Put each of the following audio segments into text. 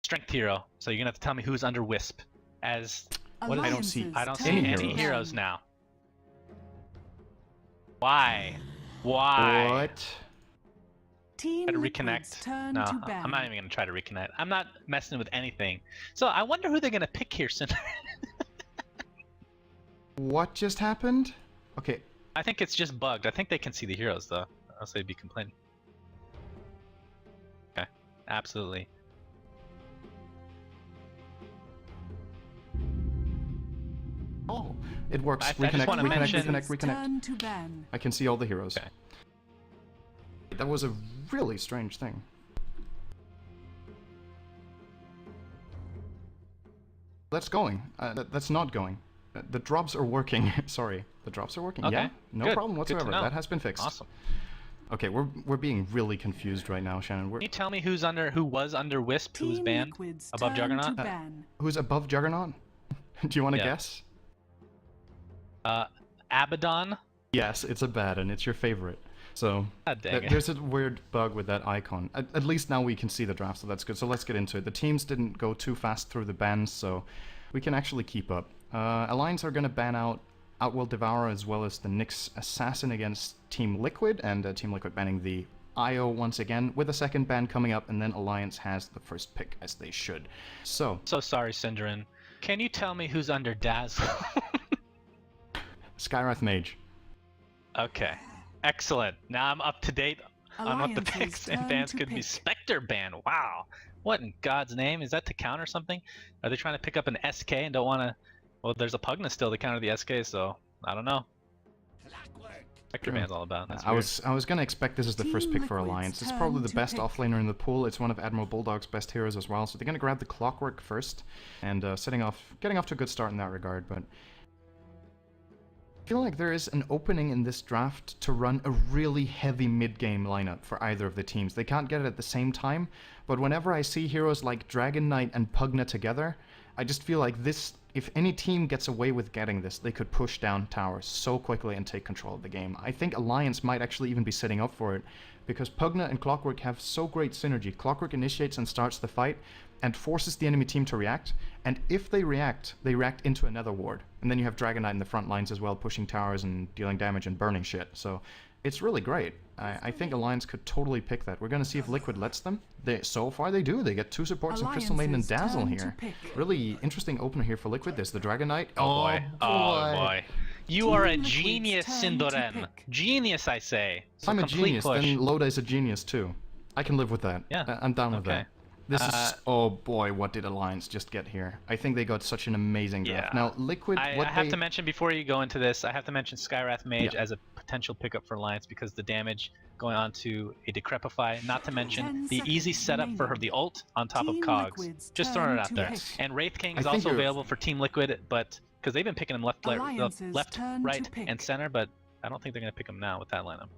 strength hero. So you're gonna have to tell me who's under Wisp. As what I don't see any heroes now. Why? Why? What? Try to reconnect. No, I'm not even gonna try to reconnect. I'm not messing with anything. So I wonder who they're gonna pick here, Cinder. What just happened? Okay. I think it's just bugged. I think they can see the heroes though, else they'd be complaining. Okay, absolutely. Oh, it works. I just wanna reconnect. I can see all the heroes. Okay. That was a really strange thing. That's going. That's not going. The drops are working. Sorry, the drops are working. Okay. Yeah, no problem whatsoever. That has been fixed. Awesome. Okay, we're being really confused right now, Shannon. Can you tell me who was under Wisp, who was banned above Juggernaut? Who's above Juggernaut? Do you want to guess? Abaddon? Yes, it's Abaddon. It's your favorite. So there's a weird bug with that icon. At least now we can see the draft, so that's good. So let's get into it. The teams didn't go too fast through the bans, so we can actually keep up. Alliance are going to ban out Outworld Devourer as well as the Nyx Assassin against Team Liquid, and Team Liquid banning the IO once again, with a second ban coming up, and then Alliance has the first pick, as they should. So sorry, Synderen. Can you tell me who's under Dazzle? Skywrath Mage. Okay. Excellent. Now I'm up to date on what the picks and bans could be. Spectre ban. Wow. What in God's name? Is that to counter something? Are they trying to pick up an SK and don't want to... Well, there's a Pugna still to counter the SK, so I don't know. Spectre ban's all about. I was going to expect this as the first pick for Alliance. It's probably the best offlaner in the pool. It's one of Admiral Bulldog's best heroes as well. So they're going to grab the Clockwork first and getting off to a good start in that regard. But I feel like there is an opening in this draft to run a really heavy mid-game lineup for either of the teams. They can't get it at the same time, but whenever I see heroes like Dragon Knight and Pugna together, I just feel like this, if any team gets away with getting this, they could push down towers so quickly and take control of the game. I think Alliance might actually even be setting up for it, because Pugna and Clockwork have so great synergy. Clockwork initiates and starts the fight, and forces the enemy team to react, and if they react into another ward. And then you have Dragon Knight in the front lines as well, pushing towers and dealing damage and burning shit. So it's really great. I think Alliance could totally pick that. We're going to see if Liquid lets them. So far they do. They get 2 supports in Crystal Maiden and Dazzle here. Really interesting opener here for Liquid. There's the Dragon Knight. Oh boy. Oh boy. You are a genius, Synderen. Genius, I say. I'm a genius. Then Loda is a genius too. I can live with that. Yeah. I'm down with that. This is... Oh boy, what did Alliance just get here? I think they got such an amazing draft. Now, Liquid... I have to mention, before you go into this, I have to mention Skywrath Mage as a potential pickup for Alliance, because the damage going on to a Decrepify, not to mention the easy setup for her, the ult on top of Cogs. Just throwing it out there. And Wraith King is also available for Team Liquid, but... Because they've been picking him left, right, and center, but I don't think they're going to pick him now with that lineup.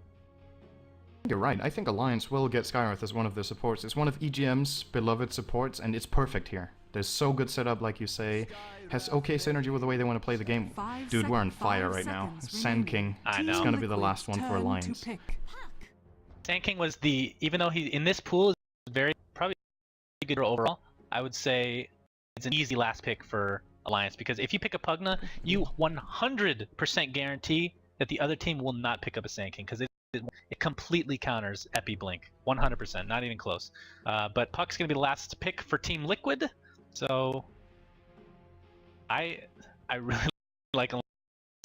You're right. I think Alliance will get Skywrath as one of their supports. It's one of EGM's beloved supports, and it's perfect here. There's so good setup, like you say. Has okay synergy with the way they want to play the game. Dude, we're on fire right now. Sand King. I know. It's going to be the last one for Alliance. Sand King was the... Even though he, in this pool, is probably good overall, I would say it's an easy last pick for Alliance, because if you pick a Pugna, you 100% guarantee that the other team will not pick up a Sand King, because it completely counters Epi Blink, 100%, not even close. But Puck's gonna be the last pick for Team Liquid, so I really like this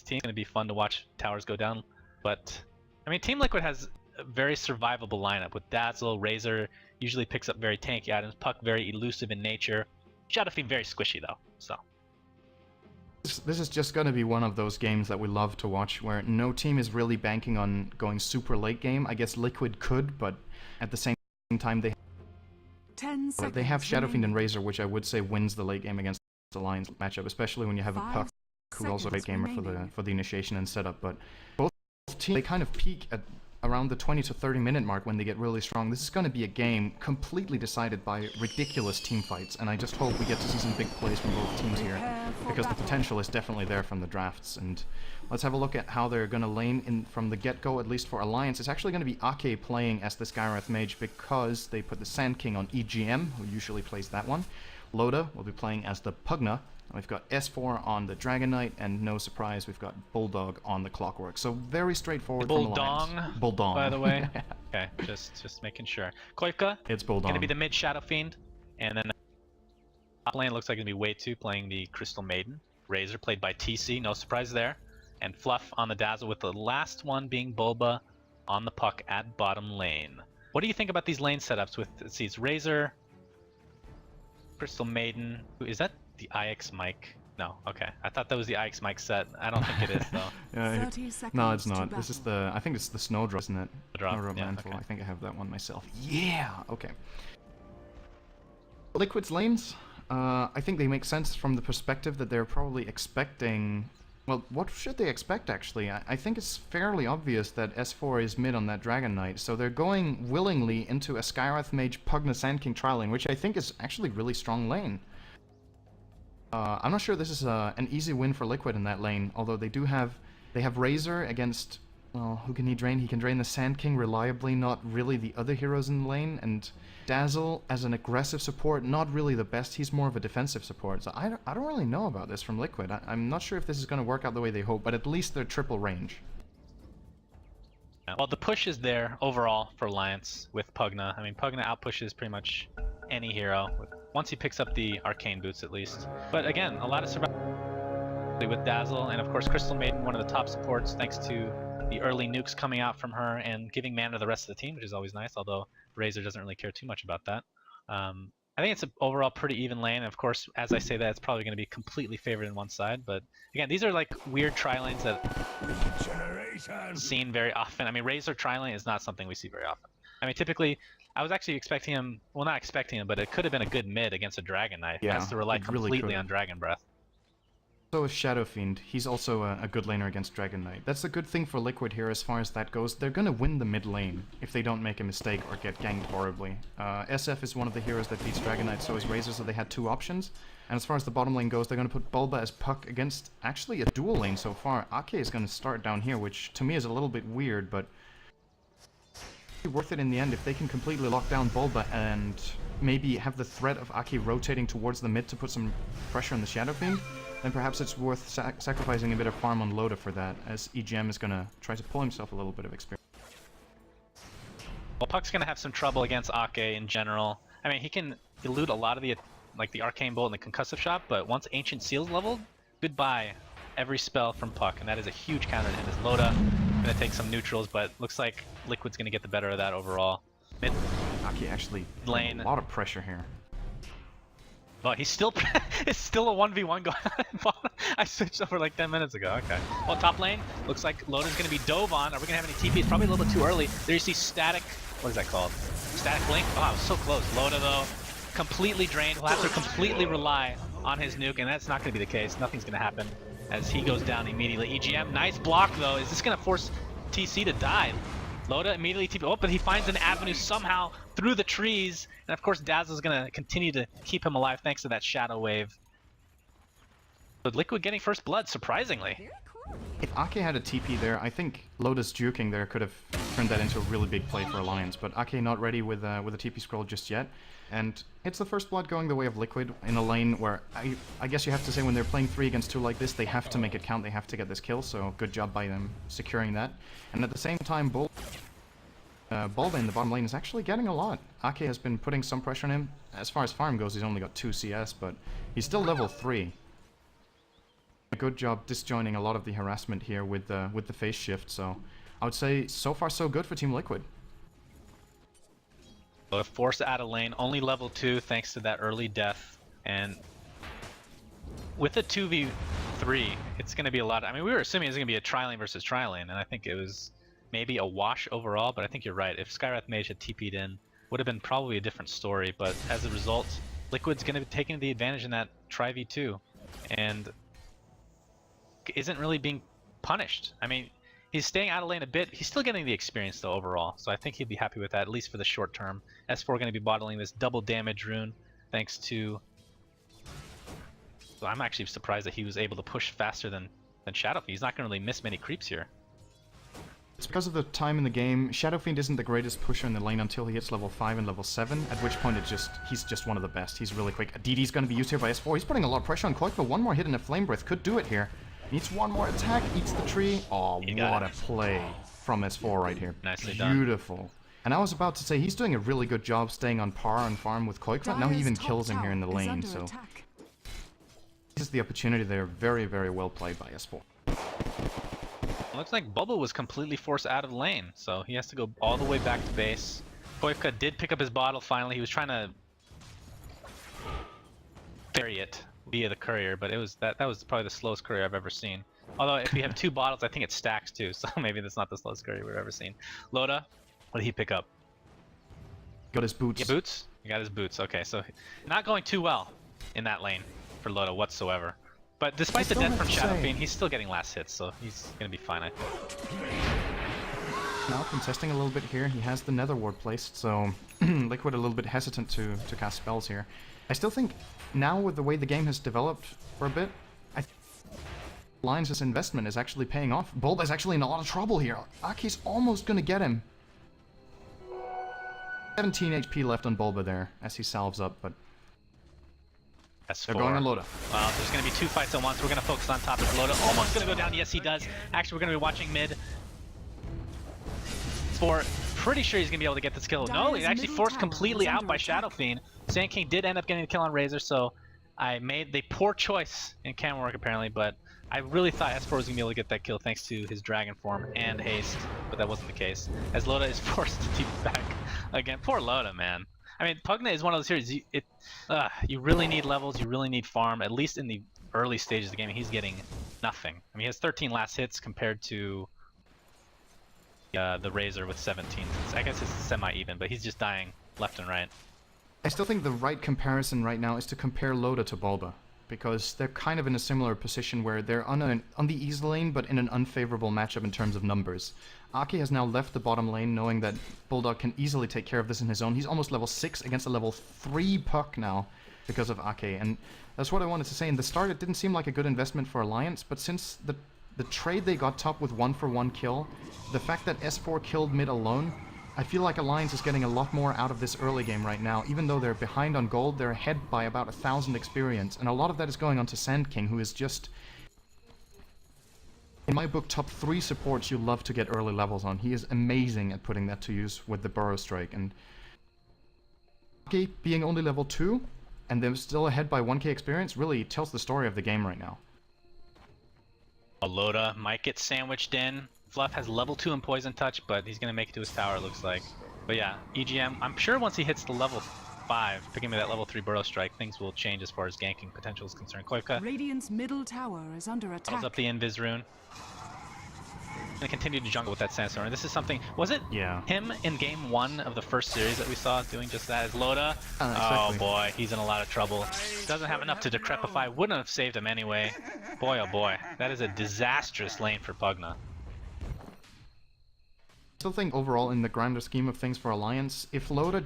team. It's gonna be fun to watch towers go down. But I mean, Team Liquid has a very survivable lineup with Dazzle, Razor usually picks up very tanky items, Puck very elusive in nature, Shadowfiend very squishy though. So. This is just going to be one of those games that we love to watch, where no team is really banking on going super late game. I guess Liquid could, but at the same time they have Shadowfiend and Razor, which I would say wins the late game against the Alliance matchup, especially when you have a Puck who's also a late gamer for the initiation and setup. But both teams, they kind of peak at around the 20 to 30 minute mark when they get really strong, this is going to be a game completely decided by ridiculous team fights, and I just hope we get to see some big plays from both teams here, because the potential is definitely there from the drafts. And let's have a look at how they're going to lane in from the get-go, at least for Alliance. It's actually going to be Ake playing as the Skywrath Mage because they put the Sand King on EGM, who usually plays that one. Loda will be playing as the Pugna. We've got S4 on the Dragon Knight, and no surprise, we've got Bulldog on the Clockwork. So very straightforward from Alliance. Bulldong, by the way. Okay, just making sure. Koivka, it's Bulldog. Gonna be the mid Shadow Fiend, and then top lane looks like gonna be Way2 playing the Crystal Maiden. Razor played by TC, no surprise there. And Fluff on the Dazzle, with the last one being Bulba on the Puck at bottom lane. What do you think about these lane setups with, let's see, it's Razor, Crystal Maiden. Is that the IX mic? No, okay. I thought that was the IX mic set. I don't think it is though. No, it's not. This is the, I think it's the Snowdrop, isn't it? Snowdrop, yeah, Mantle. okay. I think I have that one myself. Yeah, okay. Liquid's lanes, I think they make sense from the perspective that they're probably expecting. Well, what should they expect actually? I think it's fairly obvious that S4 is mid on that Dragon Knight, so they're going willingly into a Skywrath Mage Pugna Sand King trial lane, which I think is actually really strong lane. I'm not sure this is an easy win for Liquid in that lane, although they have Razor against, well, who can he drain? He can drain the Sand King reliably, not really the other heroes in the lane, and Dazzle as an aggressive support, not really the best. He's more of a defensive support, so I don't really know about this from Liquid. I'm not sure if this is going to work out the way they hope, but at least they're triple range. Well, the push is there overall for Alliance with Pugna. I mean, Pugna outpushes pretty much any hero, once he picks up the Arcane Boots at least. But again, a lot of survival with Dazzle, and of course Crystal Maiden, one of the top supports, thanks to the early nukes coming out from her and giving mana to the rest of the team, which is always nice, although Razor doesn't really care too much about that. I think it's an overall pretty even lane. Of course, as I say that, it's probably going to be completely favored in one side, but again, these are like weird tri-lanes that seen very often. I mean, Razor tri-lane is not something we see very often. I mean, typically, I was actually expecting him, well, not expecting him, but it could have been a good mid against a Dragon Knight. Yeah, he has to rely completely on Dragon Breath. So is Shadow Fiend. He's also a good laner against Dragon Knight. That's a good thing for Liquid here as far as that goes. They're gonna win the mid lane if they don't make a mistake or get ganked horribly. SF is one of the heroes that beats Dragon Knight, so is Razor, so they had two options. And as far as the bottom lane goes, they're gonna put Bulba as Puck against actually a dual lane so far. Ake is gonna start down here, which to me is a little bit weird, but worth it in the end if they can completely lock down Bulba and maybe have the threat of Ake rotating towards the mid to put some pressure on the Shadow Fiend. Then perhaps it's worth sacrificing a bit of farm on Loda for that, as EGM is going to try to pull himself a little bit of experience. Well, Puck's going to have some trouble against Ake in general. I mean, he can elude a lot of the, like the Arcane Bolt and the Concussive Shot, but once Ancient Seal's leveled, goodbye every spell from Puck, and that is a huge counter to him. As Loda going to take some neutrals, but looks like Liquid's going to get the better of that overall. Mid Ake actually lane. A lot of pressure here. But he's still, it's still a 1v1 going on. I switched over like 10 minutes ago, okay. Well, top lane, looks like Loda's gonna be dove on. Are we gonna have any TP? It's probably a little bit too early. There you see Static, what is that called? Static Blink? Oh, I was so close. Loda though, completely drained. He'll have to completely rely on his nuke, and that's not gonna be the case. Nothing's gonna happen as he goes down immediately. EGM, nice block though. Is this gonna force TC to die? Loda immediately TP, oh, but he finds an avenue somehow through the trees, and of course Dazzle's gonna continue to keep him alive thanks to that Shadow Wave. But Liquid getting first blood, surprisingly. If Ake had a TP there, I think Loda's juking there could have turned that into a really big play for Alliance, but Ake not ready with a TP scroll just yet. And it's the first blood going the way of Liquid in a lane where I guess you have to say when they're playing 3 against 2 like this, they have to make it count, they have to get this kill, so good job by them securing that. And at the same time, Bulba in the bottom lane is actually getting a lot. Ake has been putting some pressure on him. As far as farm goes, he's only got 2 CS, but he's still level 3. A good job disjoining a lot of the harassment here with the phase shift, so I would say so far so good for Team Liquid. Forced out of lane, only level 2 thanks to that early death, and with a 2v3, it's going to be a lot. I mean, we were assuming it was going to be a tri-lane versus tri-lane, and I think it was maybe a wash overall, but I think you're right. If Skywrath Mage had TP'd in, would have been probably a different story, but as a result, Liquid's going to be taking the advantage in that tri-v2, and isn't really being punished. I mean, He's staying out of lane a bit. He's still getting the experience though overall, so I think he'd be happy with that, at least for the short term. S4 going to be bottling this double damage rune, thanks to... So I'm actually surprised that he was able to push faster than Shadowfiend. He's not going to really miss many creeps here. It's because of the time in the game. Shadowfiend isn't the greatest pusher in the lane until he hits level 5 and level 7, at which point he's just one of the best. He's really quick. DD's going to be used here by S4. He's putting a lot of pressure on Koikva. One more hit and a Flame Breath could do it here. Needs one more attack, eats the tree. Oh, what a play from S4 right here. Nicely done. Beautiful. And I was about to say, he's doing a really good job staying on par on farm with Koikva. Now he even kills him here in the lane, so... This is the opportunity there. Very, very well played by S4. Looks like Bubble was completely forced out of lane, so he has to go all the way back to base. Koikva did pick up his bottle finally. He was trying to ferry it via the courier, but it was that was probably the slowest courier I've ever seen. Although if you have two bottles, I think it stacks too, so maybe that's not the slowest courier we've ever seen. Loda, what did he pick up? Got his boots. Yeah, boots? He got his boots. Okay, so not going too well in that lane for Loda whatsoever. But despite the death from Shadowfiend, he's still getting last hits, so he's gonna be fine, I think. Now contesting a little bit here. He has the Nether Ward placed, so Liquid a little bit hesitant to cast spells here. I still think now with the way the game has developed for a bit, Alliance's investment is actually paying off. Bulba's actually in a lot of trouble here. Aki's almost gonna get him. 17 HP left on Bulba there as he salves up, but they're going on Loda. Well, there's going to be two fights at once. We're going to focus on top of Loda. Almost going to go down. Yes, he does. Actually, we're going to be watching mid. Pretty sure he's going to be able to get this kill. No, he's actually forced completely out by Shadowfiend. Sand King did end up getting the kill on Razor, so I made the poor choice in camera work apparently, but I really thought S4 was going to be able to get that kill thanks to his Dragon form and haste, but that wasn't the case. As Loda is forced to keep back again. Poor Loda, man. I mean, Pugna is one of those series, you really need levels, you really need farm, at least in the early stages of the game. He's getting nothing. I mean, he has 13 last hits compared to the Razor with 17. I guess it's semi-even, but he's just dying left and right. I still think the right comparison right now is to compare Loda to Bulba, because they're kind of in a similar position where they're on the easy lane, but in an unfavorable matchup in terms of numbers. Aki has now left the bottom lane knowing that Bulldog can easily take care of this in his own. He's almost level 6 against a level 3 Puck now because of Aki, and that's what I wanted to say. In the start, it didn't seem like a good investment for Alliance, but since the trade they got top with 1-for-1 kill, the fact that S4 killed mid alone, I feel like Alliance is getting a lot more out of this early game right now. Even though they're behind on gold, they're ahead by about 1,000 experience, and a lot of that is going on to Sand King, who is just, in my book, top 3 supports you love to get early levels on. He is amazing at putting that to use with the Burrow Strike, and Aki being only level 2, and they're still ahead by 1k experience, really tells the story of the game right now. Loda might get sandwiched in. Fluff has level 2 in Poison Touch, but he's going to make it to his tower, it looks like. But yeah, EGM, I'm sure once he hits the level 5, picking me that level 3 Burrow Strike, things will change as far as ganking potential is concerned. Koikva Radiant's middle tower is under attack. Calls up the Invis rune. Going to continue to jungle with that Sandstorm. And this is something, was it him in game 1 of the first series that we saw doing just that as Loda? Exactly. Oh boy, he's in a lot of trouble. Doesn't have enough to decrepify, wouldn't have saved him anyway. Boy oh boy, that is a disastrous lane for Pugna. I still think overall in the grander scheme of things for Alliance, if Loda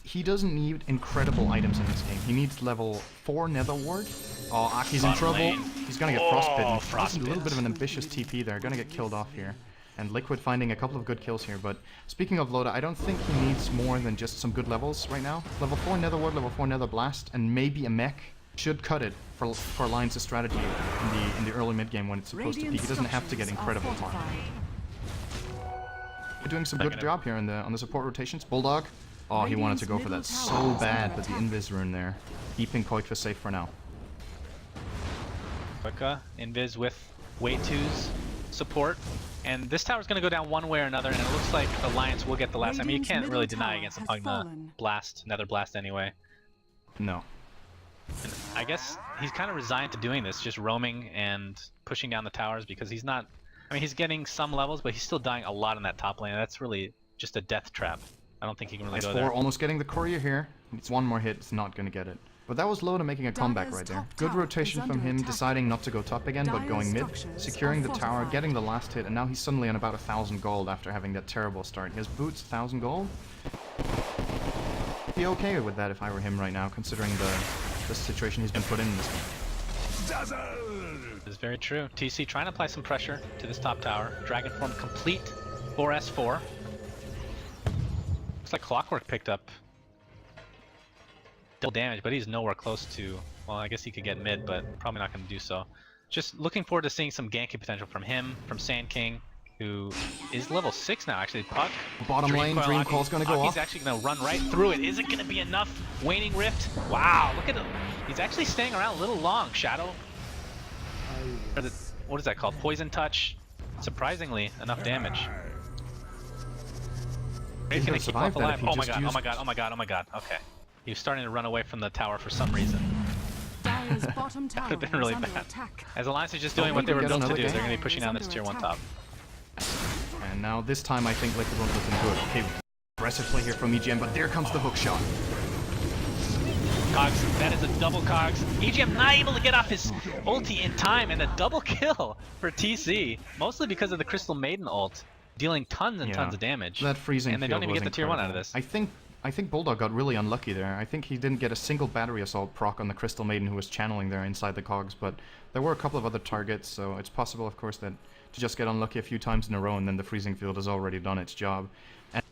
he doesn't need incredible items in this game. He needs level 4 Nether Ward. Oh, Aki's in trouble. Lane. He's gonna get frostbitten. Frostbitten. A little bit of an ambitious TP there. Gonna get killed off here. And Liquid finding a couple of good kills here. But speaking of Loda, I don't think he needs more than just some good levels right now. Level 4 Nether Ward, level 4 Nether Blast, and maybe a mech should cut it for Alliance's strategy in the early mid game when it's supposed to peak. He doesn't have to get incredible farm. Doing some good job here on the support rotations. Bulldog. Oh, he wanted to go for that so bad, but the Invis rune there. Keeping Koikva safe for now. Koikva, Invis with way 2's support. And this tower's going to go down one way or another, and it looks like Alliance will get the last. I mean, you can't really deny against the Pugna Blast, Nether Blast anyway. No. And I guess he's kind of resigned to doing this, just roaming and pushing down the towers because he's not... I mean, he's getting some levels, but he's still dying a lot in that top lane. That's really just a death trap. I don't think he can really go there. Almost getting the courier here. It's one more hit. It's not going to get it. But that was Loda making a comeback Dire's right there. top Good tower rotation is from under him, attack. deciding not to go top again, but Dire's going mid, structures securing are the tower, fortified. getting the last hit, and now he's suddenly on about 1,000 gold after having that terrible start. He has boots, 1,000 gold. Be okay with that if I were him right now, considering the situation he's been put in this game. It's very true. TC trying to apply some pressure to this top tower. Dragon form complete for S4. Looks like Clockwork picked up double damage, but he's nowhere close to. Well, I guess he could get mid, but probably not going to do so. Just looking forward to seeing some ganking potential from him, from Sand King, who is level 6 now, actually. Puck. Bottom lane, Dream Coil's gonna go off. He's actually going to run right through it. Is it going to be enough? Waning Rift. Wow, look at him. He's actually staying around a little long. Shadow. What is that called? Poison Touch. Surprisingly, enough damage. He's going to keep off alive. Oh my god, oh my god, oh my god, oh my god. Okay. He was starting to run away from the tower for some reason. Dire's bottom tower That would have been really is under bad. attack. As Alliance is just doing what they were get built to another do. They're game. going to be pushing down this tier 1 top. And now this time I think Liquid won't let them do it. Okay, aggressive play here from EGM, but there comes the hook shot. Cogs, that is a double Cogs. EGM not able to get off his ulti in time, and a double kill for TC. Mostly because of the Crystal Maiden ult, dealing tons and tons of damage. That freezing and they field don't even was get the tier 1 out of incredible. this. I think Bulldog got really unlucky there. I think he didn't get a single battery assault proc on the Crystal Maiden who was channeling there inside the cogs, but there were a couple of other targets, so it's possible, of course, that to just get unlucky a few times in a row and then the freezing field has already done its job. And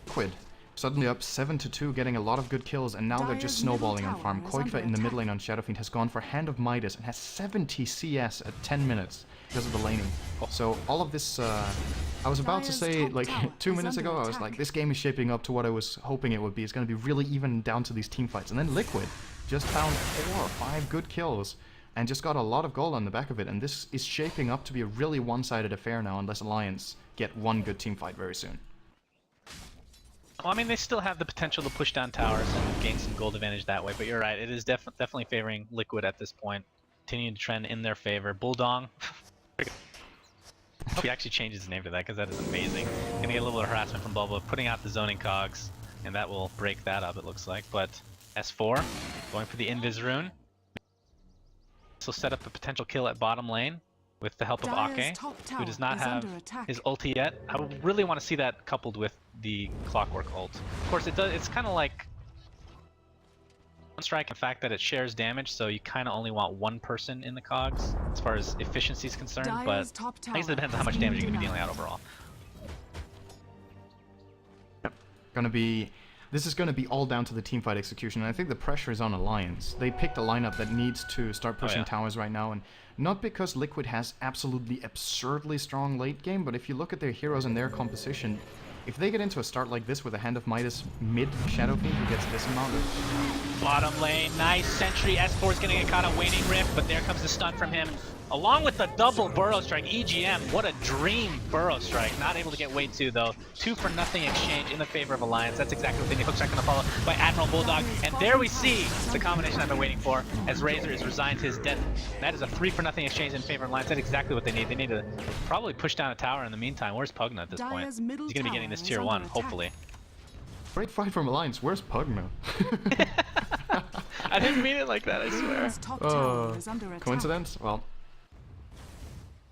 Liquid suddenly up 7-2, getting a lot of good kills, and now they're just snowballing on farm. Koikva in the mid lane on Shadowfiend has gone for Hand of Midas and has 70 CS at 10 minutes because of the laning. So all of this, I was about to say, like, 2 minutes ago, I was like, this game is shaping up to what I was hoping it would be. It's going to be really even down to these team fights. And then Liquid just found 4 or 5 good kills and just got a lot of gold on the back of it. And this is shaping up to be a really one-sided affair now, unless Alliance get one good team fight very soon. Well, I mean, they still have the potential to push down towers and gain some gold advantage that way, but you're right, it is definitely favoring Liquid at this point. Continuing to trend in their favor. Bulldong. I hope he actually changes his name to that, because that is amazing. Gonna get a little bit of harassment from Bulba, putting out the zoning cogs, and that will break that up, it looks like. But S4, going for the Invis rune. This will set up a potential kill at bottom lane with the help of Ake, who does not have his ulti yet. I would really want to see that coupled with the Clockwork ult. Of course, it's kind of like one strike, in fact that it shares damage, so you kind of only want one person in the cogs as far as efficiency is concerned, but I guess it depends on how much damage you're going to be dealing out overall. Yep. This is going to be all down to the teamfight execution, and I think the pressure is on Alliance. They picked a lineup that needs to start pushing towers right now, and not because Liquid has absolutely absurdly strong late game, but if you look at their heroes and their composition, if they get into a start like this with a Hand of Midas mid Shadowfiend who gets this amount of... Bottom lane, nice sentry. S4 is going to get caught on Waning Rift, but there comes the stun from him. Along with the double Burrow Strike, EGM, what a dream Burrow Strike. Not able to get Wave 2 though. 2-for-0 exchange in the favor of Alliance. That's exactly what they need. Hook strike going to follow by Admiral Bulldog. And there we see the combination I've been waiting for as Razor is resigned to his death. That is a 3-for-0 exchange in favor of Alliance. That's exactly what they need. They need to probably push down a tower in the meantime. Where's Pugna at this point? He's going to be getting this tier 1, hopefully. Great fight from Alliance. Where's Pugna? I didn't mean it like that, I swear. Coincidence? Well,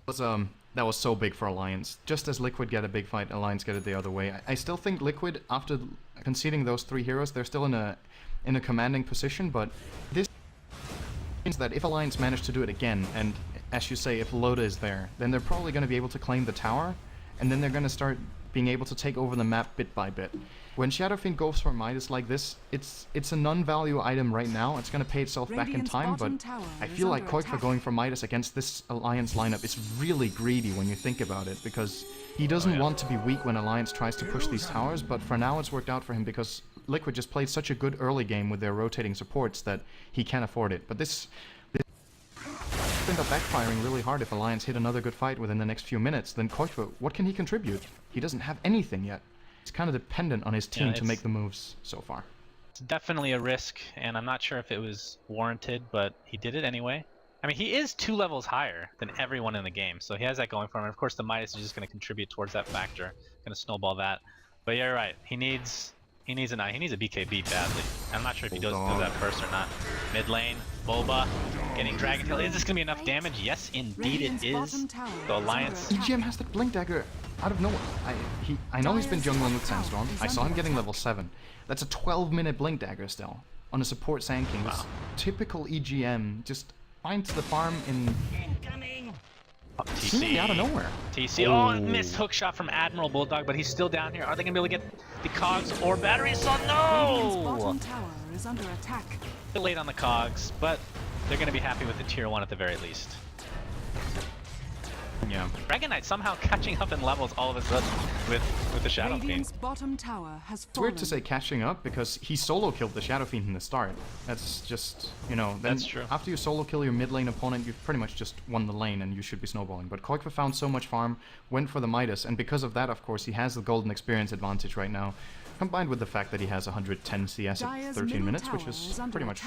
that was so big for Alliance. Just as Liquid get a big fight, Alliance get it the other way. I still think Liquid, after conceding those 3 heroes, they're still in a commanding position, but this means that if Alliance manage to do it again, and as you say, if Loda is there, then they're probably going to be able to claim the tower, and then they're going to start being able to take over the map bit by bit. When Shadowfiend goes for Midas like this, it's a non-value item right now. It's going to pay itself back in time, but I feel like Koikva going for Midas against this Alliance lineup is really greedy when you think about it, because he doesn't want to be weak when Alliance tries to push these towers, but for now it's worked out for him because Liquid just played such a good early game with their rotating supports that he can afford it. But this end up backfiring really hard if Alliance hit another good fight within the next few minutes. Then Koikva, what can he contribute? He doesn't have anything yet. He's kind of dependent on his team to make the moves so far. It's definitely a risk, and I'm not sure if it was warranted, but he did it anyway. I mean, he is 2 levels higher than everyone in the game, so he has that going for him. And of course, the Midas is just going to contribute towards that factor, going to snowball that. But you're right, he needs a BKB badly. I'm not sure if he does Bulldog. that first or not. Mid lane, Boba, getting Dragon Tail. Is this gonna be enough damage? Yes, indeed it is. The Alliance. EGM has that Blink Dagger out of nowhere. I know he's been jungling with Sandstorm. I saw him getting level 7. That's a 12-minute Blink Dagger still on a support Sand King. Wow. Typical EGM. Just finds the farm in seemingly out of nowhere. TC. Oh, missed hook shot from Admiral Bulldog, but he's still down here. Are they gonna be able to get the cogs or battery assault? No! Is under attack. Still late on the cogs, but they're gonna be happy with the tier 1 at the very least. Yeah. Dragon Knight somehow catching up in levels all of a sudden with the Shadow Fiend. Bottom tower has It's weird to say catching up because he solo killed the Shadow Fiend in the start. That's just, you know, then That's true. After you solo kill your mid lane opponent, you've pretty much just won the lane and you should be snowballing. But Koikva found so much farm, went for the Midas, and because of that, of course, he has the golden experience advantage right now, combined with the fact that he has 110 CS at 13 minutes, which is pretty much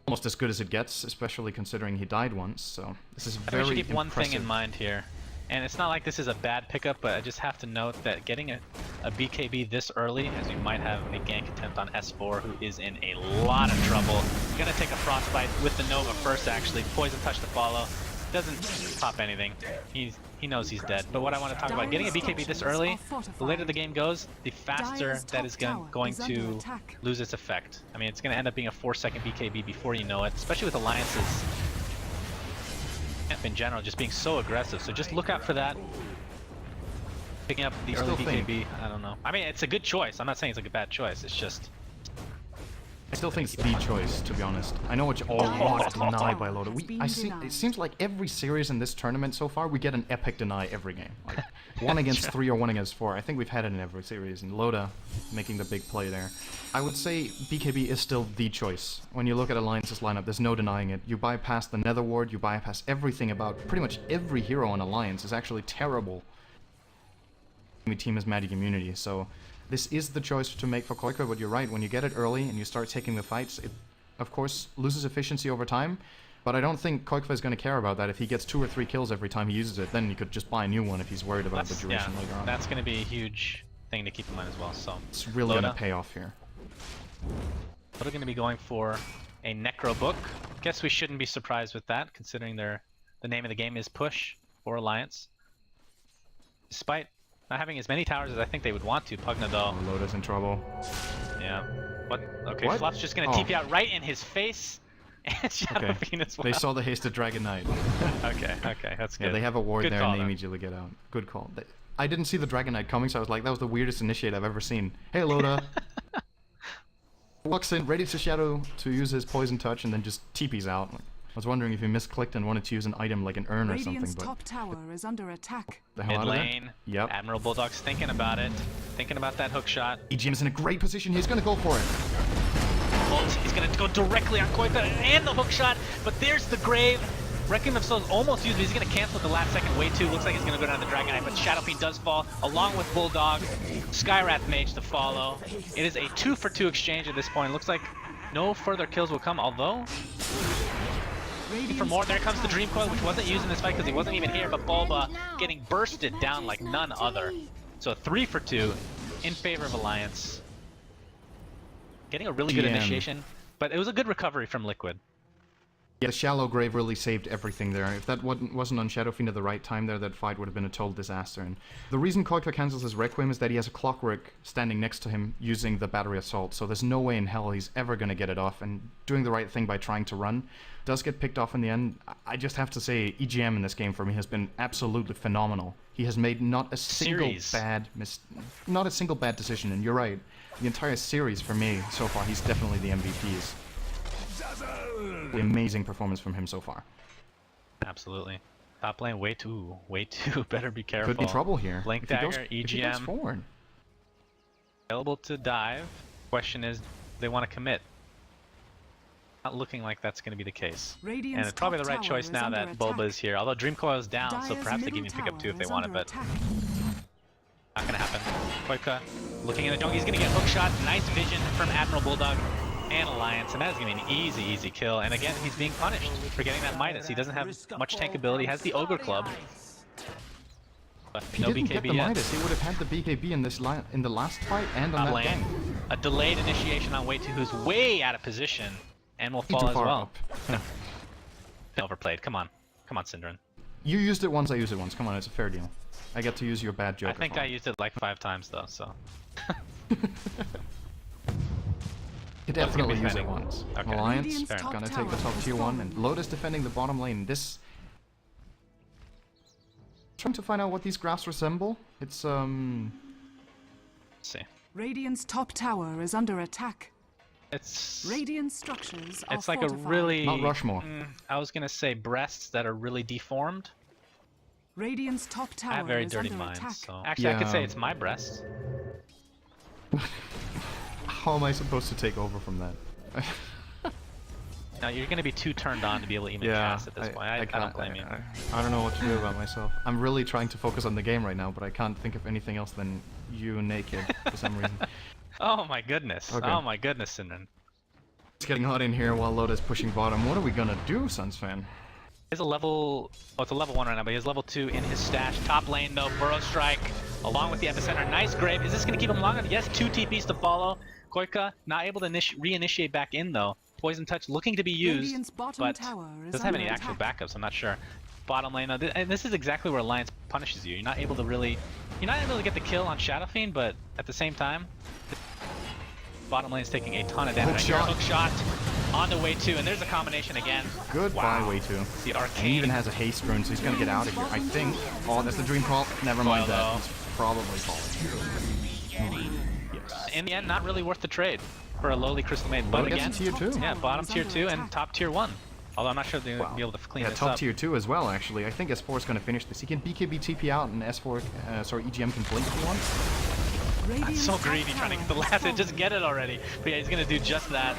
almost as good as it gets, especially considering he died once, so this is very I should keep impressive. one thing in mind here, and it's not like this is a bad pickup, but I just have to note that getting a BKB this early, as we might have a gank attempt on S4, who is in a lot of trouble. Gonna take a Frostbite with the Nova first, actually. Poison Touch to follow. Doesn't pop anything. He knows he's dead. But what I want to talk about, getting a BKB this early, the later the game goes, the faster that is going to lose its effect. I mean, it's going to end up being a 4-second BKB before you know it, especially with alliances in general just being so aggressive. So just look out for that. Picking up the early BKB, I don't know. I mean, it's a good choice. I'm not saying it's like a bad choice. It's just... I still think it's the choice, to be honest. I know it's all deny by Loda. It seems like every series in this tournament so far, we get an epic deny every game. Like 1 against 3 or 1 against 4. I think we've had it in every series, and Loda making the big play there. I would say BKB is still the choice. When you look at Alliance's lineup, there's no denying it. You bypass the Nether Ward, you bypass everything about pretty much every hero on Alliance is actually terrible. Team is Magic Immunity, so... This is the choice to make for Koikva, but you're right, when you get it early and you start taking the fights, it of course loses efficiency over time, but I don't think Koikva is going to care about that. If he gets 2 or 3 kills every time he uses it, then he could just buy a new one if he's worried about the duration later on. That's going to be a huge thing to keep in mind as well, so... It's really going to pay off here. Loda going to be going for a Necro Book. Guess we shouldn't be surprised with that, considering the name of the game is Push for Alliance. Despite not having as many towers as I think they would want to. Pugna though. Oh, Loda's in trouble. Yeah. What? Okay, what? Fluff's just gonna TP out right in his face. And Shadow Fiend as well. They saw the hasted Dragon Knight. Okay, that's good. Yeah, they have a ward good there call, and they though. immediately get out. Good call. I didn't see the Dragon Knight coming, so I was like, that was the weirdest initiate I've ever seen. Hey, Loda. Walks in, ready to Shadow to use his Poison Touch, and then just TP's out. I was wondering if he misclicked and wanted to use an item like an urn or something, but... top tower is under attack. The hell Mid out of lane. there? Yep. Admiral Bulldog's thinking about it. Thinking about that hook shot. EGM is in a great position. He's going to go for it. Ult. He's gonna go directly on Koikva and the hook shot, but there's the grave. Requiem of Souls almost used, but he's gonna cancel at the last second way too. Looks like he's gonna go down the Dragon Knight, but Shadow Fiend does fall, along with Bulldog. Skywrath Mage to follow. It is a 2-for-2 exchange at this point. Looks like no further kills will come, although... For more, there comes the Dream Coil, which wasn't used in this fight because he wasn't even here, but Bulba getting bursted down like none other. So 3-for-2 in favor of Alliance. Getting a really good initiation, but it was a good recovery from Liquid. Yeah, the shallow grave really saved everything there. If that wasn't on Shadow Fiend at the right time there, that fight would have been a total disaster. And the reason Koikva cancels his Requiem is that he has a Clockwork standing next to him using the Battery Assault, so there's no way in hell he's ever going to get it off, and doing the right thing by trying to run does get picked off in the end. I just have to say, EGM in this game for me has been absolutely phenomenal. He has made not a single bad decision, and you're right. The entire series for me so far, he's definitely the MVPs. The amazing performance from him so far. Absolutely. Top lane, way too. Better be careful. Could be trouble here. Blink if he Dagger, goes, EGM. If he goes forward. Available to dive. Question is, they want to commit. Not looking like that's going to be the case. And it's probably the right choice now that Bulba is here. Although Dream Coil is down, so perhaps they can even pick up 2 if they wanted, but not going to happen. Koikva looking in the jungle. He's going to get hook shot. Nice vision from Admiral Bulldog and Alliance, and that is going to be an easy kill. And again, he's being punished for getting that Midas. He doesn't have much tank ability. He has the Ogre Club. But If he no didn't BKB get the yet. Midas, he would have had the BKB in this in the last fight and on that lane. game. A delayed initiation on way 2 who's way out of position and will fall Too as far well. up. Been overplayed. Come on. Come on, Synderen. You used it once, I used it once. Come on, it's a fair deal. I get to use your bad joke. I think I used it like 5 times though, so. You definitely be use it defending. once. Okay. Alliance Radiant's top gonna take tower the top has tier 1, fallen. and Lotus defending the bottom lane. This... Trying to find out what these graphs resemble. It's, Let's see. Radiant's top tower is under attack. It's Radiant structures are it's like fortified. a really Mount Rushmore. I was gonna say breasts that are really deformed. Radiant's top tower I have very is dirty under minds, attack. so actually I could say Yeah. it's my breasts. How am I supposed to take over from that? Now you're gonna be too turned on to be able to even cast at this point. I don't can't- blame you. I don't know what to do about myself. I'm really trying to focus on the game right now, but I can't think of anything else than you naked for some reason. Oh my goodness. Okay. Oh my goodness, Synderen. It's getting hot in here while Lotus pushing bottom. What are we gonna do, Suns fan? He's a level, oh, it's a level 1 right now, but he has level 2 in his stash. Top lane though, Burrow Strike, along with the Epicenter. Nice grave. Is this going to keep him long enough? Yes, 2 TPs to follow. Koika not able to reinitiate back in though. Poison Touch looking to be used, Radiant's bottom but tower is doesn't have under any actual attack. backups, I'm not sure. Bottom lane though, and this is exactly where Alliance punishes you. You're not able to get the kill on Shadow Fiend, but at the same time, bottom lane is taking a ton of damage. Hook shot. Hook shot on the way 2, and there's a combination again. Goodbye, Wow. way too. The And arcane. he even has a haste rune, so he's gonna get out of here. I think. Oh, that's the dream call. Never mind Well, that. though. He's probably falling. Yes. In the end, not really worth the trade for a lowly Crystal Maiden. But Lotus again, gets a tier 2. yeah, bottom tier 2 and top tier 1. Although I'm not sure they'll Wow. be able to clean Yeah, this top up. tier 2 as well, actually. I think S4 is going to finish this. He can BKB TP out and S4, EGM can blink if he wants. That's Radiant's so top greedy trying to get the tower has last hit. Just fallen. get it already. But yeah, he's going to do just that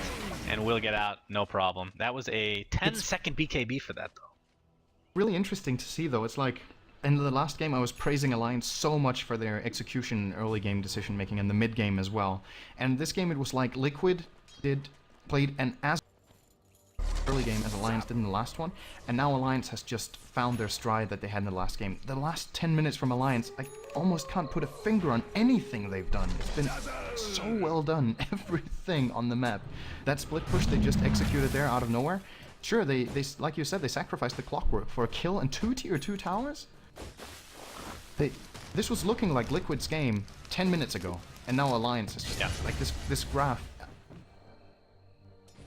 and will get out. No problem. That was a 10-second BKB for that, though. Really interesting to see, though. It's like, in the last game, I was praising Alliance so much for their execution, early game decision making, and the mid game as well. And this game, it was like Liquid played an as early game as Alliance did in the last one, and now Alliance has just found their stride that they had in the last game. The last 10 minutes from Alliance, I almost can't put a finger on anything they've done. It's been so well done, everything on the map. That split push they just executed there out of nowhere, sure, they like you said, they sacrificed the clockwork for a kill and 2 tier 2 towers? This was looking like Liquid's game 10 minutes ago, and now Alliance is just like this graph.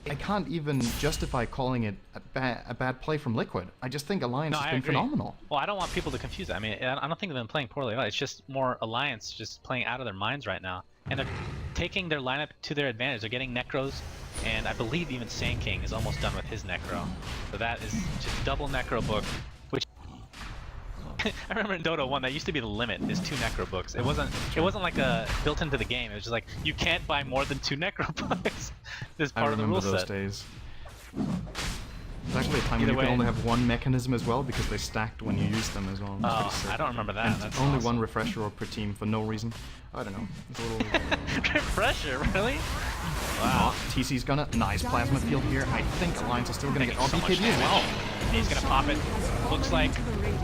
I can't even justify calling it a bad play from Liquid. I just think Alliance has I been agree. phenomenal. Well, I don't want people to confuse it. I mean, I don't think they've been playing poorly at all. It's just more Alliance just playing out of their minds right now. And they're taking their lineup to their advantage. They're getting Necros, and I believe even Sand King is almost done with his Necro. So that is just double Necro book, which I remember in Dota 1, that used to be the limit, is 2 Necro books. It wasn't like a built into the game. It was just like, you can't buy more than 2 Necro books. This is I part of the remember rule those set. days. There's actually a time when Either you could way- only have one mechanism as well, because they stacked when you used them as well. It's pretty Oh, sick. I don't remember that. And That's only awesome. one refresher per team for no reason. I don't know. It's a little... Refresher, really? Wow. TC's gonna... Nice plasma field here. I think Alliance is still gonna get... Taking so much BKB as well. damage. He's gonna pop it. Looks like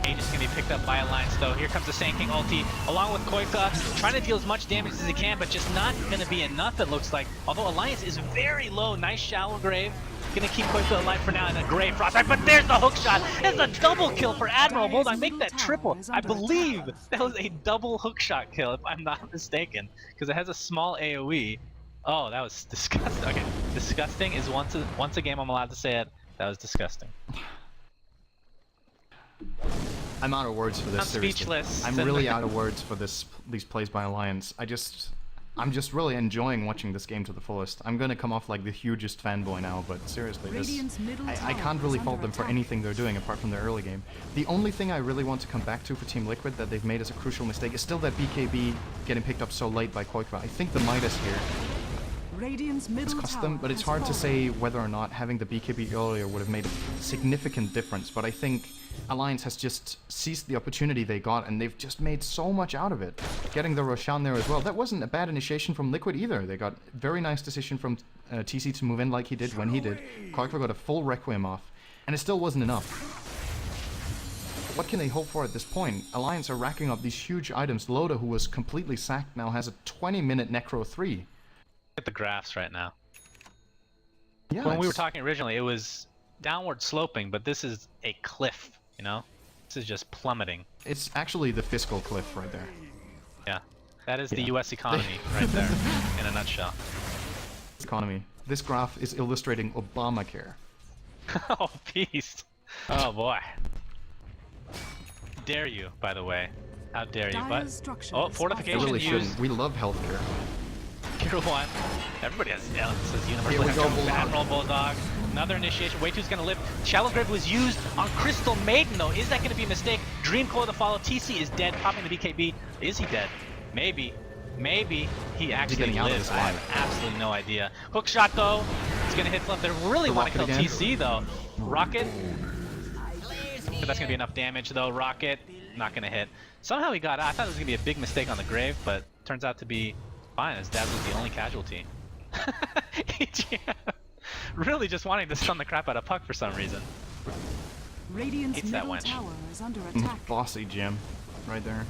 Age is gonna be picked up by Alliance though. Here comes the Sand King ulti, along with Koika, trying to deal as much damage as he can, but just not gonna be enough, it looks like. Although Alliance is very low. Nice shallow grave. Gonna keep Koika alive for now, and a grave frostbite, but there's the hook shot! It's a double kill for Admiral Bulldog. Make that triple. I believe that was a double hook shot kill, if I'm not mistaken, because it has a small AoE. Oh, that was disgusting. Okay, disgusting is once a game I'm allowed to say it. That was disgusting. I'm out of words for this, I'm seriously. speechless. I'm really out of words for these plays by Alliance. I'm just really enjoying watching this game to the fullest. I'm gonna come off like the hugest fanboy now, but seriously, Radiant's middle I tower can't really is fault under them for attack. anything they're doing apart from their early game. The only thing I really want to come back to for Team Liquid that they've made as a crucial mistake is still that BKB getting picked up so late by Koikva. I think the Midas here Radiant's middle has cost tower them, but it's has hard to fallen. say whether or not having the BKB earlier would have made a significant difference, but I think Alliance has just seized the opportunity they got, and they've just made so much out of it. Getting the Roshan there as well. That wasn't a bad initiation from Liquid either. They got a very nice decision from TC to move in like he did when he did. Koikva got a full Requiem off, and it still wasn't enough. What can they hope for at this point? Alliance are racking up these huge items. Loda, who was completely sacked, now has a 20-minute Necro 3. at the graphs right now. Yeah, When we were it's- talking originally, it was downward sloping, but this is a cliff, you know? This is just plummeting. It's actually the fiscal cliff right there. Yeah. That is the Yeah. US economy right there, in a nutshell. Economy. This graph is illustrating Obamacare. Oh, beast. Oh, boy. Dare you, by the way. How dare you? Dire But structures oh, are I fortification really used. shouldn't. We love healthcare. Tier 1. Everybody has this is universal. Here we go, Bulldog. Admiral Bulldog. Another initiation. Way 2's gonna live. Shallow Grave was used on Crystal Maiden though. Is that gonna be a mistake? Dream Core to follow. TC is dead. Popping the BKB. Is he dead? Maybe. Maybe he actually getting out of lives. this I line? have absolutely no idea. Hook shot though. It's gonna hit left. They really The want to kill rocket again? TC though. Rocket. But that's gonna be enough damage though. Rocket. Not gonna hit. Somehow he got out. I thought it was gonna be a big mistake on the grave, but turns out to be fine. His dad was the only casualty. EGM really just wanting to stun the crap out of Puck for some reason. Radiant's Hates that middle wench. tower is under attack. Bossy Jim. Right there.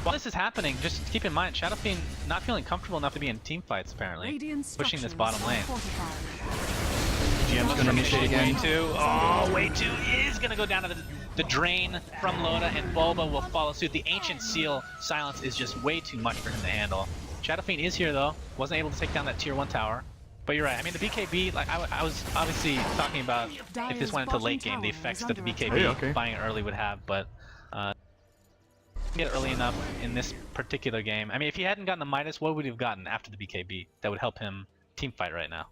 While this is happening, just keep in mind, Shadow Fiend not feeling comfortable enough to be in team fights apparently. Radiant's Pushing this structures bottom are lane. fortified. GM's gonna initiate again. Way 2. Oh, Way 2 is gonna go down to the drain from Loda, and Bulba will follow suit. The Ancient Seal silence is just way too much for him to handle. Shadow Fiend is here though. Wasn't able to take down that tier 1 tower. But you're right. I mean, the BKB, like I was obviously talking about if this went into late game, the effects that the BKB Hey, okay. buying it early would have, but get it early enough in this particular game. I mean, if he hadn't gotten the Midas, what would he have gotten after the BKB that would help him team fight right now?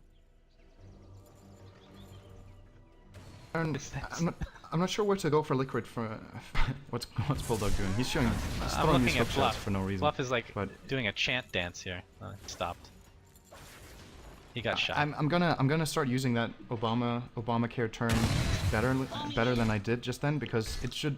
And I'm not sure where to go for Liquid for what's Bulldog doing. He's showing he's I'm throwing these looking at hook shots Fluff. for no reason. Fluff is like But doing a chant dance here. He stopped. He got shot. I'm gonna start using that Obamacare term better than I did just then, because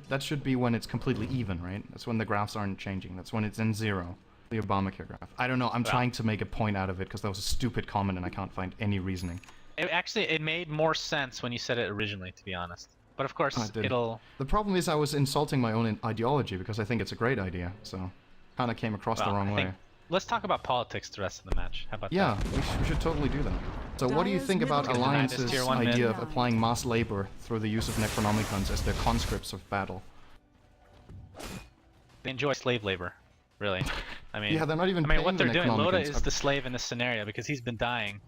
that should be when it's completely even, right? That's when the graphs aren't changing. That's when it's in zero. The Obamacare graph. I don't know. I'm trying to make a point out of it because that was a stupid comment and I can't find any reasoning. It made more sense when you said it originally, to be honest. But of course, It did. it'll. The problem is I was insulting my own ideology because I think it's a great idea. So, kind of came across the Well, wrong I way. think- Let's talk about politics the rest of the match. How about Yeah, that? we should totally do that. So what do you Dyer's think about middle tower is Alliance's tier 1 idea mid. of applying mass labor through the use of Necronomicons as their conscripts of battle? They enjoy slave labor, really. I mean, Yeah, they're not even I mean, paying what the they're doing. Loda Necronomicons. is the slave in this scenario because he's been dying.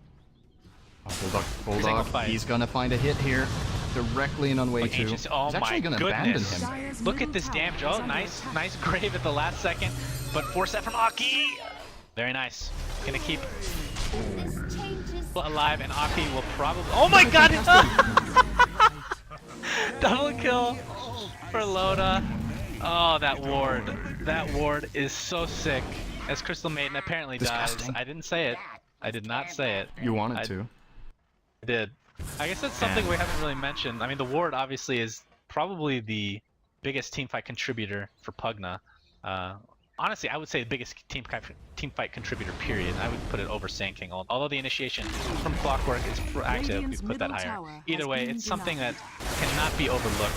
Oh, Bulldog, fight. he's gonna find a hit here, directly in on way Like 2. Ancient- oh he's actually my gonna abandon goodness. him. Dyer's Look at middle this tower damage. is Oh, under nice, attack. nice grave at the last second, but force that from Aki. Very nice. Gonna keep alive, and Aki will probably. Oh my God! Double kill for Loda. Oh, that ward. That ward is so sick. As Crystal Maiden apparently Disgusting. dies. I didn't say it. I did not say it. You wanted I to. did. I guess that's something we haven't really mentioned. I mean, the ward obviously is probably the biggest teamfight contributor for Pugna. Honestly, I would say the biggest teamfight contributor, period. I would put it over Sand King. Although the initiation from Clockwork is actually, Radiant's we put that middle higher. tower Either has way, been it's something denied. that cannot be overlooked.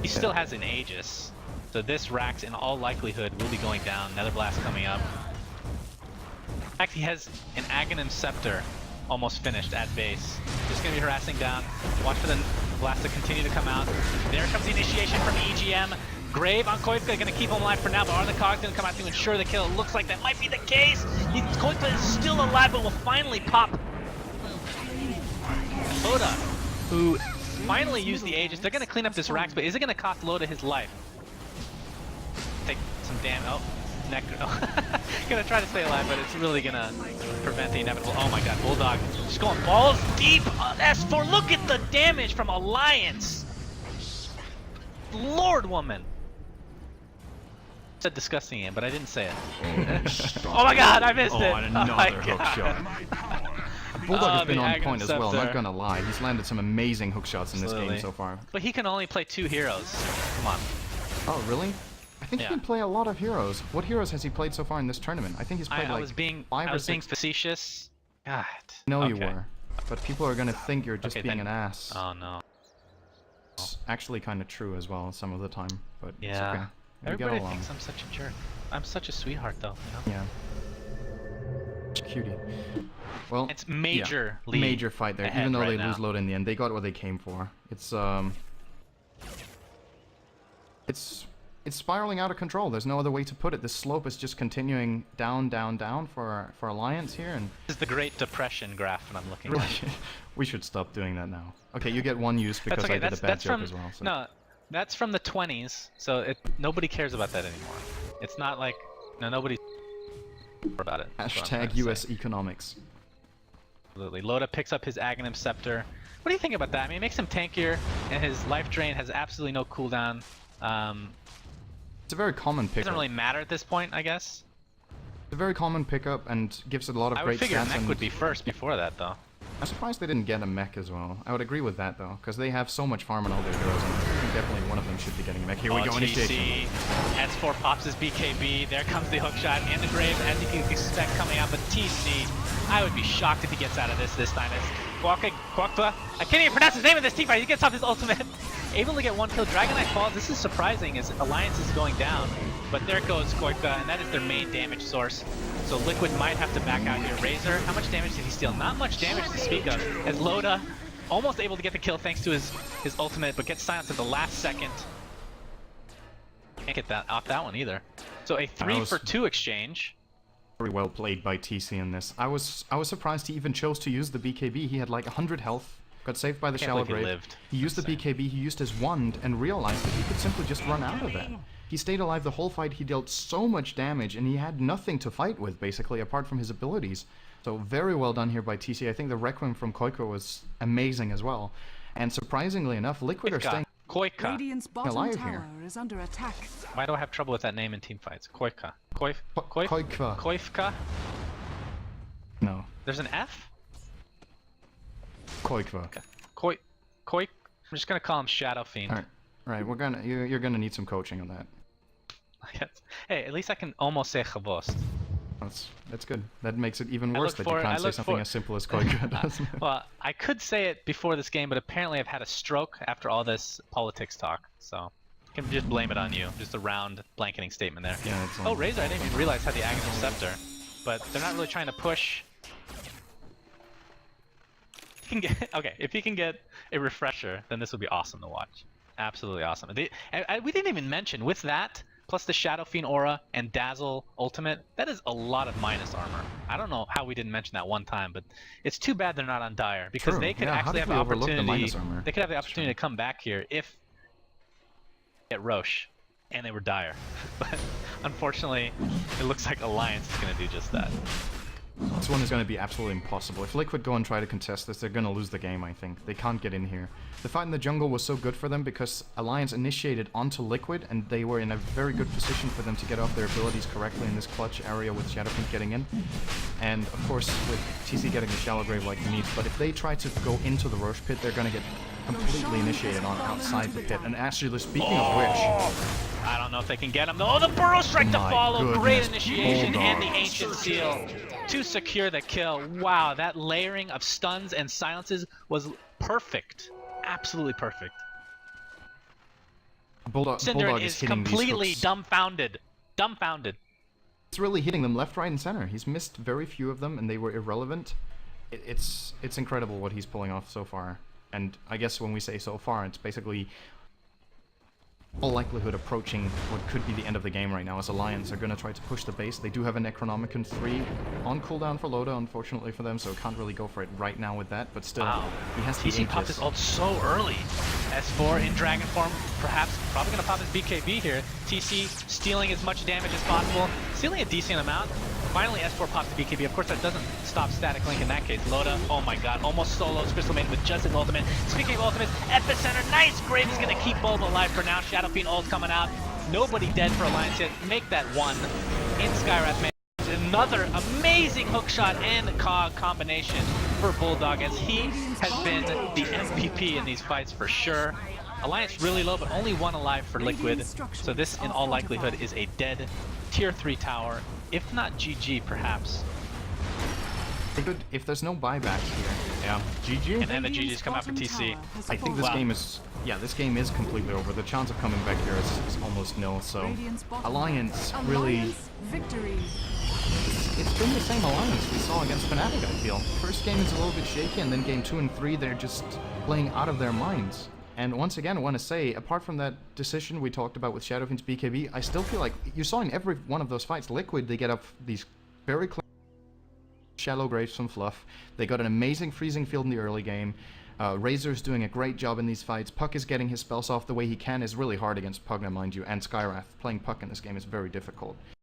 He still has an Aegis, so this Rax in all likelihood will be going down. Nether Blast coming up. In fact, he has an Aghanim Scepter almost finished at base. Just gonna be harassing down. Watch for the blast to continue to come out. There comes the initiation from EGM. Grave on Koivka, gonna keep him alive for now, but are the cogs gonna come out to ensure the kill? It looks like that might be the case. Koivka is still alive, but will finally pop. Loda, who finally used the Aegis. They're gonna clean up this Rax, but is it gonna cost Loda his life? Take some damage. Oh, Necro. Gonna try to stay alive, but it's really gonna prevent the inevitable. Oh my God, Bulldog just going balls deep on S4. Look at the damage from Alliance. Lord, woman. Said disgusting game, but I didn't say it. Oh my God, I missed it. And Oh my another hook God. shot. Bulldog has been the on Aghanim point as well, Scepter. not gonna lie. He's landed some amazing hook shots in this Absolutely. game so far. But he can only play 2 heroes. Come on. Oh, really? I think Yeah. he can play a lot of heroes. What heroes has he played so far in this tournament? I think he's played I like was being 5 I or was being 6. facetious. God. No, you Okay. were. But people are gonna think you're just Okay, being then- an ass. Oh no. It's actually kind of true as well some of the time, but it's Yeah. okay. We get Everybody along. thinks I'm such a jerk. I'm such a sweetheart though, you know? Yeah. Cutie. Well, It's major yeah, lead major fight there. ahead Even though right they now. lose load in the end, they got what they came for. It's spiraling out of control. There's no other way to put it. This slope is just continuing down, down, down for Alliance here, and This is the Great Depression graph that I'm looking really, at. we should stop doing that now. Okay, you get one use because That's okay. I did a bad That's joke from as well. So. no, that's from the 20s. So nobody cares about that anymore. It's not like nobody about it. That's what I'm trying Hashtag to US say. economics. Absolutely. Loda picks up his Aghanim Scepter. What do you think about that? I mean, it makes him tankier, and his life drain has absolutely no cooldown. It's a very common It pickup. doesn't really matter at this point, I guess. It's a very common pickup and gives it a lot of I would great figure stats. mech and would be first before that, though. I'm surprised they didn't get a mech as well. I would agree with that though, because they have so much farm on all their heroes, and I think definitely one of them should be getting a mech. Here we go, initiation. TC, S4 pops his BKB, there comes the hookshot and the grave as you can expect coming out, but TC, I would be shocked if he gets out of this time. It's Kwakwa, I can't even pronounce his name in this teamfight, he gets off his ultimate. Able to get one kill, Dragon Knight falls, this is surprising as Alliance is going down, but there goes Koika, and that is their main damage source. So Liquid might have to back out here. Razor, how much damage did he steal? Not much damage to speak of, as Loda almost able to get the kill thanks to his ultimate, but gets silenced at the last second. Can't get that off that one either. So a 3-for-2 exchange. Very well played by TC in this. I was surprised he even chose to use the BKB. He had like 100 health, got saved by the Can't shallow believe he grave. lived. He used the BKB, he used his wand, and realized that he could simply just run out of it. He stayed alive the whole fight, he dealt so much damage, and he had nothing to fight with, basically, apart from his abilities. So very well done here by TC. I think the Requiem from Koiko was amazing as well. And surprisingly enough, Liquid are staying Koika. Radiant's bottom alive tower here. is under attack. Why do I have trouble with that name in teamfights? Koika. Koikva. Koifka? No. There's an F? Koikva. Koi. I'm just gonna call him Shadow Fiend. Alright, you're gonna need some coaching on that. Hey, at least I can almost say Chavost. That's good. That makes it even worse that you can't say something as simple as Koika does. Well, I could say it before this game, but apparently I've had a stroke after all this politics talk, so I can just blame it on you. Just a round blanketing statement there. Yeah, it's Oh, Razor, I didn't even realize had the Aghanim Scepter, but they're not really trying to push. If he can get a refresher, then this would be awesome to watch. Absolutely awesome. We didn't even mention, with that, plus the Shadow Fiend aura and Dazzle ultimate, that is a lot of minus armor. I don't know how we didn't mention that one time, but it's too bad they're not on Dire, because True. they could Yeah, actually how have did the we overlook the opportunity. minus armor? They could have the opportunity to come back here if get Roche, and they were Dire. But unfortunately, it looks like Alliance is going to do just that. This one is going to be absolutely impossible. If Liquid go and try to contest this, they're going to lose the game, I think. They can't get in here. The fight in the jungle was so good for them because Alliance initiated onto Liquid, and they were in a very good position for them to get off their abilities correctly in this clutch area with Shadowfiend getting in. And, of course, with TC getting the Shallow Grave like he needs. But if they try to go into the Roche pit, they're going to get completely initiated on outside the pit. And actually, speaking of which... I don't know if they can get him. Oh, the Burrow Strike to My follow. goodness. Great initiation Hold and the on. Ancient Seal to secure the kill. Wow, that layering of stuns and silences was perfect. Absolutely perfect. Bulldog Synderen is is hitting these completely hooks. dumbfounded. Dumbfounded. It's really hitting them left, right, and center. He's missed very few of them, and they were irrelevant. It's incredible what he's pulling off so far. And I guess when we say so far, it's basically all likelihood approaching what could be the end of the game right now, as Alliance are going to try to push the base. They do have a Necronomicon 3 on cooldown for Loda, unfortunately for them, so can't really go for it right now with that, but still, Wow. he has the TC popped Aegis. his ult so early. S4 in Dragon form, perhaps probably going to pop his BKB here. TC stealing as much damage as possible, stealing a decent amount. Finally, S4 pops the BKB. Of course, that doesn't stop Static Link in that case. Loda, oh my god, almost solos Crystal Maiden with just his ultimate. Speaking of ultimates, Epicenter, nice! Grave is going to keep Bulba alive for now. Shadow Fiend ult coming out. Nobody dead for Alliance yet. Make that one in Skywrath Man. Another amazing hookshot and cog combination for Bulldog, as he has been the MVP in these fights for sure. Alliance really low, but only one alive for Liquid. So this, in all likelihood, is a dead Tier 3 tower, if not GG, perhaps. If there's no buyback here, yeah, GG. And then the GG's come out for TC. I think this game is, this game is completely over. The chance of coming back here is almost nil, so Alliance really... Victory. it's been the same alliance we saw against Fnatic, I feel. First game is a little bit shaky, and then game 2 and 3, they're just playing out of their minds. And once again, I want to say, apart from that decision we talked about with Shadowfiend's BKB, I still feel like you saw in every one of those fights, Liquid, they get up these very clear shallow graves from Fluff. They got an amazing freezing field in the early game. Razor's doing a great job in these fights. Puck is getting his spells off the way he can. Is really hard against Pugna, mind you, and Skywrath. Playing Puck in this game is very difficult.